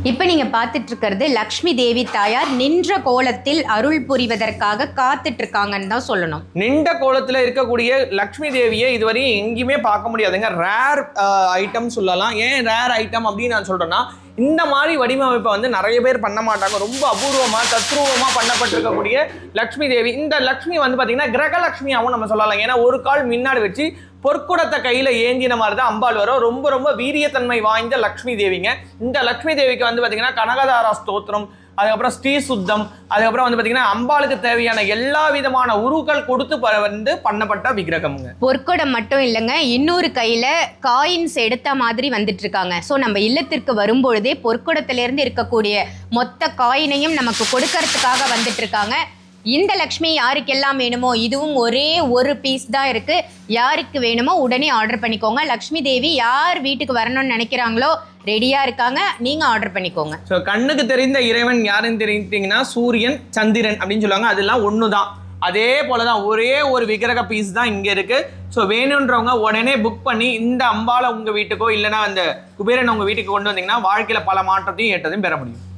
இப்போ நீங்க பார்த்துட்டு இருக்கிறது லக்ஷ்மி தேவி தாயார் நின்ற கோலத்தில் அருள் புரிவதற்காக காத்துட்டு இருக்காங்கன்னு தான் சொல்லணும். நின்ற கோலத்தில் இருக்கக்கூடிய லக்ஷ்மி தேவியை இதுவரையும் எங்கேயுமே பார்க்க முடியாதுங்க. ரேர் ஐட்டம் சொல்லலாம். ஏன் ரேர் ஐட்டம் அப்படின்னு நான் சொல்றேன்னா, இந்த மாதிரி வடிவமைப்பை வந்து நிறைய பேர் பண்ண மாட்டாங்க. ரொம்ப அபூர்வமாக தத்ரூபமாக பண்ணப்பட்டிருக்கக்கூடிய லக்ஷ்மி தேவி. இந்த லக்ஷ்மி வந்து பார்த்தீங்கன்னா கிரகலட்சுமியாகவும் நம்ம சொல்லலாம். ஏன்னா ஒரு கால் முன்னாடி வச்சு பொற்குடத்தை கையில் ஏந்தின மாதிரி தான் அம்பாள் வரும். ரொம்ப ரொம்ப வீரியத்தன்மை வாய்ந்த லக்ஷ்மி தேவிங்க. இந்த லக்ஷ்மி தேவிக்கு வந்து பார்த்தீங்கன்னா கனகதாரா ஸ்தோத்திரம், அதுக்கப்புறம் ஸ்ரீ சுத்தம், அதுக்கப்புறம் வந்து பார்த்தீங்கன்னா அம்பாளுக்கு தேவையான எல்லா விதமான உருக்கள் கொடுத்து வந்து பண்ணப்பட்ட விக்கிரகம்ங்க. பொற்குடம் மட்டும் இல்லைங்க, இன்னொரு கையில் காயின்ஸ் எடுத்த மாதிரி வந்துட்டு இருக்காங்க. ஸோ நம்ம இல்லத்திற்கு வரும்பொழுதே பொற்குடத்திலேருந்து இருக்கக்கூடிய மொத்த காயினையும் நமக்கு கொடுக்கறதுக்காக வந்துட்டு இருக்காங்க. இந்த லக்ஷ்மி யாருக்கெல்லாம் வேணுமோ, இதுவும் ஒரே ஒரு பீஸ் தான் இருக்கு. யாருக்கு வேணுமோ உடனே ஆர்டர் பண்ணிக்கோங்க. லக்ஷ்மி தேவி யார் வீட்டுக்கு வரணும்னு நினைக்கிறாங்களோ ரெடியா இருக்காங்க, நீங்க ஆர்டர் பண்ணிக்கோங்க. ஸோ கண்ணுக்கு தெரிந்த இறைவன் யாருன்னு தெரிஞ்சிட்டிங்கன்னா சூரியன் சந்திரன் அப்படின்னு சொல்லுவாங்க. அதெல்லாம் ஒன்று தான். அதே போல தான் ஒரே ஒரு விக்கிரக பீஸ் தான் இங்கே இருக்கு. ஸோ வேணுன்றவங்க உடனே புக் பண்ணி இந்த அம்பாலை உங்கள் வீட்டுக்கோ இல்லைன்னா அந்த குபேரன் உங்கள் வீட்டுக்கு கொண்டு வந்தீங்கன்னா வாழ்க்கையில் பல மாற்றத்தையும் ஏற்றத்தையும் பெற முடியும்.